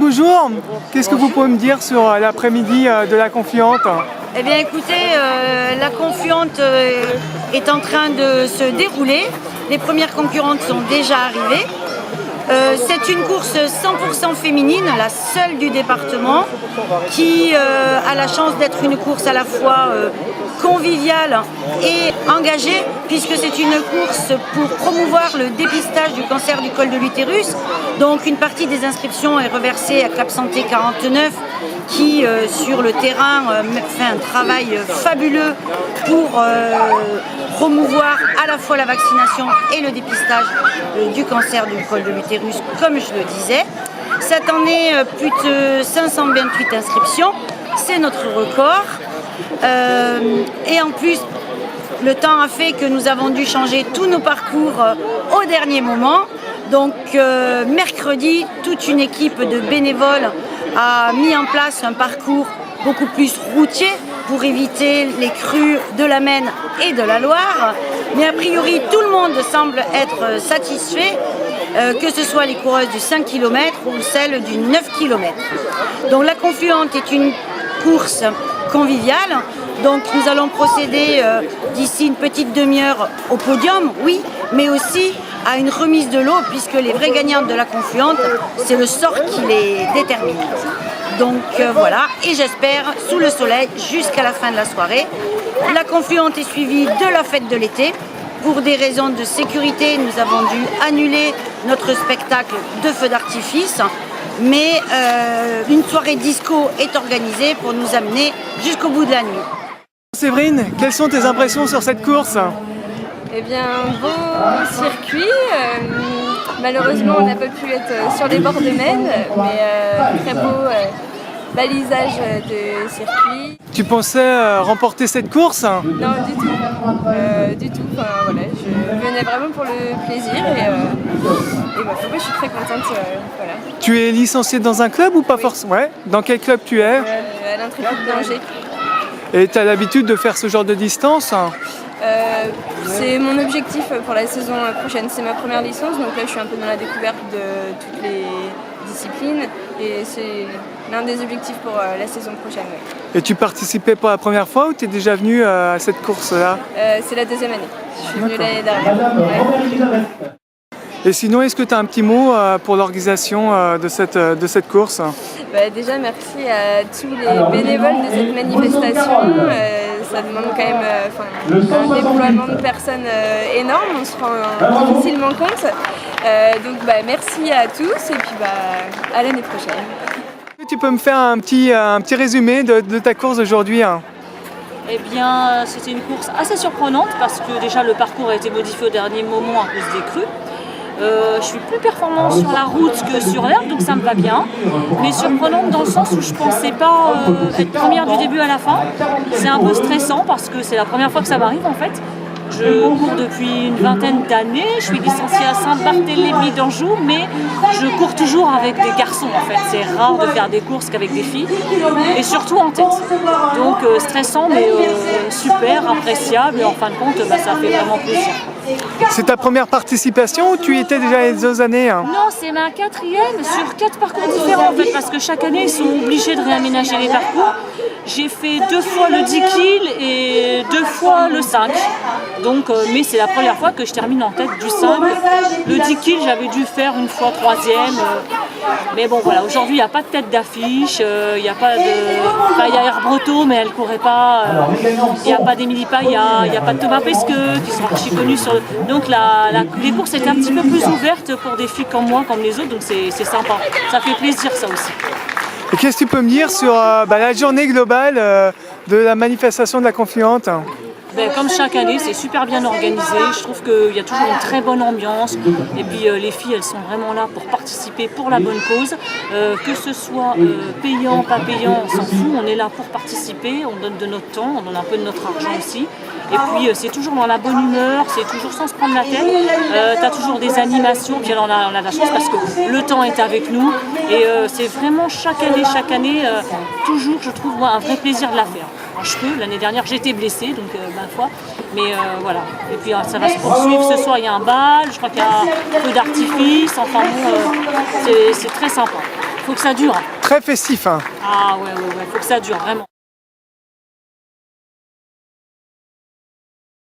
bonjour. Qu'est-ce que vous pouvez me dire sur l'après-midi de la Confluente? Eh bien écoutez, la Confluente est en train de se dérouler. Les premières concurrentes sont déjà arrivées. C'est une course 100% féminine, la seule du département, qui a la chance d'être une course à la fois conviviale et engagée, puisque c'est une course pour promouvoir le dépistage du cancer du col de l'utérus. Donc une partie des inscriptions est reversée à Cap Santé 49, qui sur le terrain fait un travail fabuleux pour promouvoir à la fois la vaccination et le dépistage du cancer du col de l'utérus, comme je le disais. Cette année, plus de 528 inscriptions, c'est notre record. Et en plus, le temps a fait que nous avons dû changer tous nos parcours au dernier moment. Donc mercredi, toute une équipe de bénévoles a mis en place un parcours beaucoup plus routier pour éviter les crues de la Maine et de la Loire. Mais a priori, tout le monde semble être satisfait, que ce soit les coureuses du 5 km ou celles du 9 km. Donc la Confluente est une course conviviale. Donc nous allons procéder d'ici une petite demi-heure au podium, oui, mais aussi à une remise de lot, puisque les vraies gagnantes de la Confluente, c'est le sort qui les détermine. Donc voilà, et j'espère sous le soleil jusqu'à la fin de la soirée. La Confluente est suivie de la fête de l'été. Pour des raisons de sécurité, nous avons dû annuler notre spectacle de feux d'artifice. Mais une soirée disco est organisée pour nous amener jusqu'au bout de la nuit. Séverine, quelles sont tes impressions sur cette course? Eh bien, beau circuit. Malheureusement, on n'a pas pu être sur les bords de Maine, mais très beau balisage de circuit. Tu pensais remporter cette course? Non, du tout. Enfin, voilà, je venais vraiment pour le plaisir et voilà, je suis très contente. Voilà. Tu es licenciée dans un club ou pas forcément? Ouais. Dans quel club tu es? À l'Intrépide d'Angers. Et tu as l'habitude de faire ce genre de distance? C'est mon objectif pour la saison prochaine. C'est ma première licence, donc là je suis un peu dans la découverte de toutes les disciplines et c'est l'un des objectifs pour la saison prochaine. Ouais. Et tu participais pour la première fois ou tu es déjà venu à cette course-là? C'est la deuxième année. Je suis venue l'année dernière. Ouais. Et sinon, est-ce que tu as un petit mot pour l'organisation de cette course? Déjà, merci à tous les bénévoles de cette manifestation. Ça demande quand même un déploiement de personnes énorme, on se rend difficilement compte. Donc merci à tous et puis à l'année prochaine. Tu peux me faire un petit résumé de ta course d'aujourd'hui? Eh bien, c'était une course assez surprenante parce que déjà le parcours a été modifié au dernier moment à cause des crues. Je suis plus performante sur la route que sur l'herbe, donc ça me va bien. Mais surprenante dans le sens où je ne pensais pas être première du début à la fin. C'est un peu stressant parce que c'est la première fois que ça m'arrive en fait. Je cours depuis une vingtaine d'années, je suis licenciée à Saint-Barthélemy d'Anjou, mais je cours toujours avec des garçons en fait. C'est rare de faire des courses qu'avec des filles, et surtout en tête. Donc stressant mais super, appréciable, et en fin de compte ça fait vraiment plaisir. C'est ta première participation ou tu y étais déjà les autres années? Non, c'est ma quatrième sur 4 parcours différents en fait, parce que chaque année ils sont obligés de réaménager les parcours. J'ai fait 2 fois le 10 kg et 2 fois le 5. Donc, mais c'est la première fois que je termine en tête du 5. Le 10 kg, j'avais dû faire une fois 3e. Mais bon, voilà, aujourd'hui, il n'y a pas de tête d'affiche. Il y a pas de. Enfin, il y a Herbreto, mais elle ne courait pas. Il n'y a pas d'Émilie Paya, il n'y a pas de Thomas Pesqueux, qui sont archi connus sur le. Donc, les courses étaient un petit peu plus ouvertes pour des filles comme moi, comme les autres. Donc, c'est sympa. Ça fait plaisir, ça aussi. Et qu'est-ce que tu peux me dire sur la journée globale de la manifestation de la Confluente? Comme chaque année, c'est super bien organisé. Je trouve qu'il y a toujours une très bonne ambiance. Et puis les filles, elles sont vraiment là pour participer pour la bonne cause. Que ce soit payant, pas payant, on s'en fout. On est là pour participer. On donne de notre temps, on donne un peu de notre argent aussi. Et puis c'est toujours dans la bonne humeur, c'est toujours sans se prendre la tête. Tu as toujours des animations. Puis on a de la chance parce que le temps est avec nous. Et c'est vraiment chaque année, toujours, je trouve, moi, un vrai plaisir de la faire. Je peux. L'année dernière, j'étais blessée, donc ma foi. Mais voilà. Et puis ça va se poursuivre. Ce soir, il y a un bal. Je crois qu'il y a un peu d'artifice. Enfin bon, c'est très sympa. faut que ça dure. Très festif, hein. Ah ouais, faut que ça dure, vraiment.